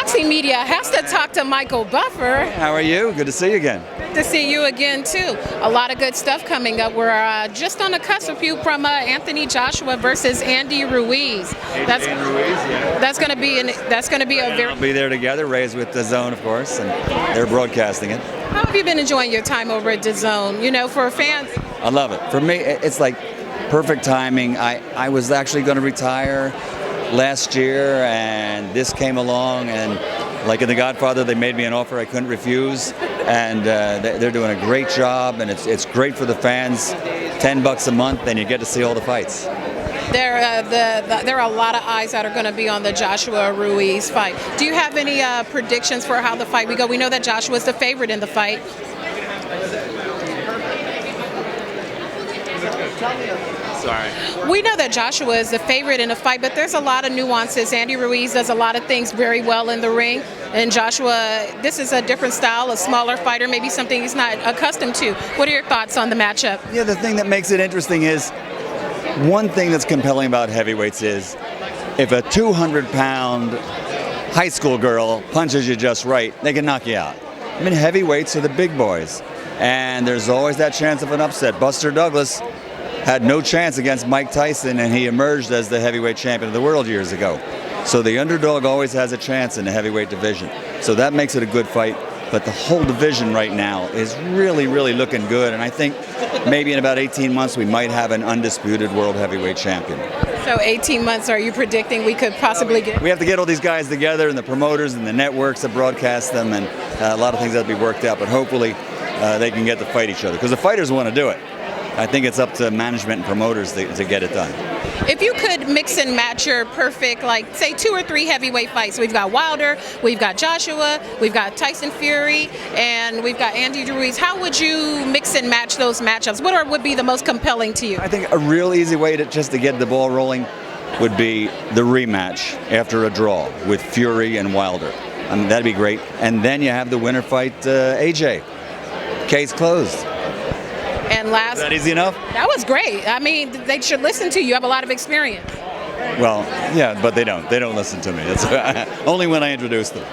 boxing media has to talk to Michael Buffer. How are you? Good to see you again. Good to see you again too. A lot of good stuff coming up. We're just on the cusp of you from Anthony Joshua versus Andy Ruiz. Ruiz, yeah. That's going to be a very. We'll be there together. Raised with DAZN, of course, and they're broadcasting it. How have you been enjoying your time over at DAZN? You know, for fans. I love it. For me, it's like perfect timing. I was actually going to retire last year, and this came along, and like in The Godfather, they made me an offer I couldn't refuse, and they're doing a great job, and it's great for the fans. $10 a month, and you get to see all the fights. There are a lot of eyes that are going to be on the Joshua Ruiz fight. Do you have any predictions for how the fight will go? We know that Joshua is the favorite in the fight. Sorry. We know that Joshua is the favorite in the fight, but there's a lot of nuances. Andy Ruiz does a lot of things very well in the ring, and Joshua, this is a different style, a smaller fighter, maybe something he's not accustomed to. What are your thoughts on the matchup? Yeah, the thing that makes it interesting is, one thing that's compelling about heavyweights is if a 200-pound high school girl punches you just right, they can knock you out. I mean, heavyweights are the big boys, and there's always that chance of an upset. Buster Douglas had no chance against Mike Tyson, and he emerged as the heavyweight champion of the world years ago. So the underdog always has a chance in the heavyweight division. So that makes it a good fight. But the whole division right now is really, really looking good. And I think maybe in about 18 months we might have an undisputed world heavyweight champion. So 18 months, are you predicting we could possibly get? We have to get all these guys together, and the promoters and the networks that broadcast them, and a lot of things have to be worked out. But hopefully they can get to fight each other, because the fighters want to do it. I think it's up to management and promoters to get it done. If you could mix and match your perfect, like, say 2 or 3 heavyweight fights. We've got Wilder, we've got Joshua, we've got Tyson Fury, and we've got Andy Ruiz. How would you mix and match those matchups? What would be the most compelling to you? I think a real easy way to get the ball rolling would be the rematch after a draw with Fury and Wilder. I mean, that'd be great. And then you have the winner fight AJ. Case closed. And last, is that easy enough? That was great. I mean, they should listen to you. You have a lot of experience. Well, yeah, but they don't. They don't listen to me. It's only when I introduce them.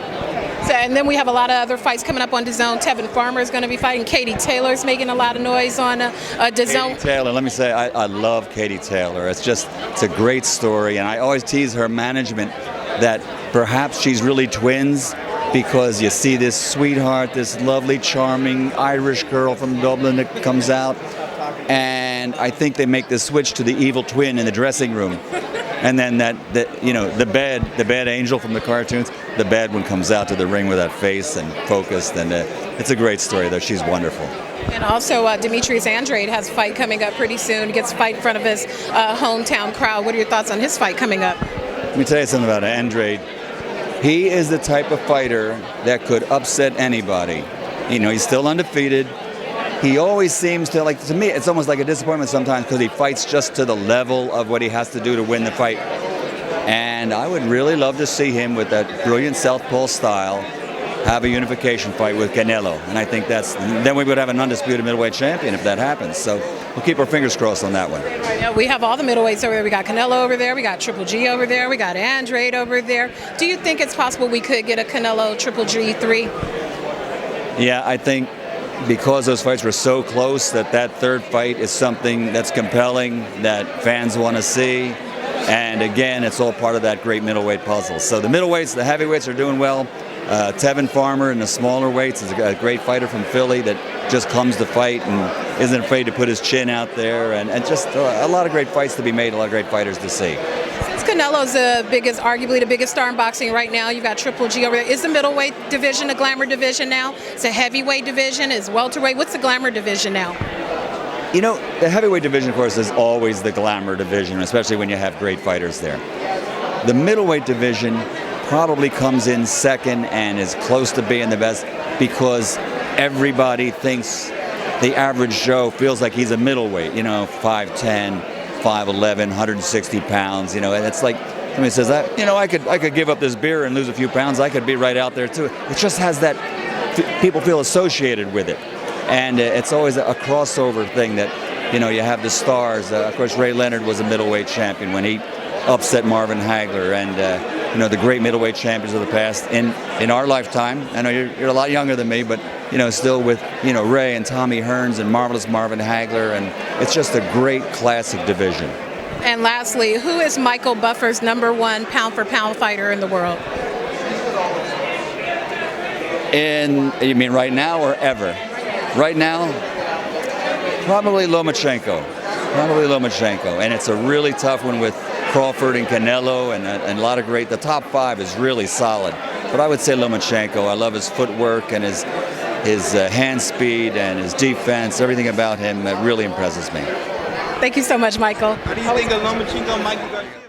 So, and then we have a lot of other fights coming up on DAZN. Tevin Farmer is going to be fighting. Katie Taylor's making a lot of noise on DAZN. Katie Taylor, let me say, I love Katie Taylor. It's a great story, and I always tease her management that perhaps she's really twins, because you see this sweetheart, this lovely, charming Irish girl from Dublin that comes out, and I think they make the switch to the evil twin in the dressing room, and then the bad angel from the cartoons, the bad one comes out to the ring with that face and focused, and it's a great story though. She's wonderful. And also, Demetrius Andrade has a fight coming up pretty soon. He gets a fight in front of his hometown crowd. What are your thoughts on his fight coming up? Let me tell you something about Andrade. He is the type of fighter that could upset anybody. You know, he's still undefeated. He always seems to me, it's almost like a disappointment sometimes, because he fights just to the level of what he has to do to win the fight. And I would really love to see him, with that brilliant southpaw style, have a unification fight with Canelo. And I think then we would have an undisputed middleweight champion if that happens. So we'll keep our fingers crossed on that one. We have all the middleweights over there. We got Canelo over there. We got Triple G over there. We got Andrade over there. Do you think it's possible we could get a Canelo Triple G 3? Yeah, I think because those fights were so close, that third fight is something that's compelling, that fans want to see. And again, it's all part of that great middleweight puzzle. So the middleweights, the heavyweights are doing well. Tevin Farmer in the smaller weights is a great fighter from Philly that just comes to fight and isn't afraid to put his chin out there, and just a lot of great fights to be made, a lot of great fighters to see. Since Canelo's arguably the biggest star in boxing right now, you've got Triple G over there. Is the middleweight division a glamour division now? It's a heavyweight division, is welterweight. What's the glamour division now? You know, the heavyweight division, of course, is always the glamour division, especially when you have great fighters there. The middleweight division probably comes in second and is close to being the best, because everybody thinks, the average Joe feels like he's a middleweight, 5'10", 5'11", 160 pounds, and it's like, somebody says, I could give up this beer and lose a few pounds, I could be right out there too. It just has that, people feel associated with it. And it's always a crossover thing that, you have the stars. Of course, Ray Leonard was a middleweight champion when he upset Marvin Hagler, and the great middleweight champions of the past in our lifetime. I know you're a lot younger than me, but still with Ray and Tommy Hearns and Marvelous Marvin Hagler, and it's just a great classic division. And lastly, who is Michael Buffer's #1 pound-for-pound fighter in the world? And you mean right now or ever? Right now, probably Lomachenko. And it's a really tough one with Crawford and Canelo and a lot of great. The top 5 is really solid. But I would say Lomachenko. I love his footwork and his hand speed and his defense. Everything about him really impresses me. Thank you so much, Michael. How do you think of Lomachenko, Michael?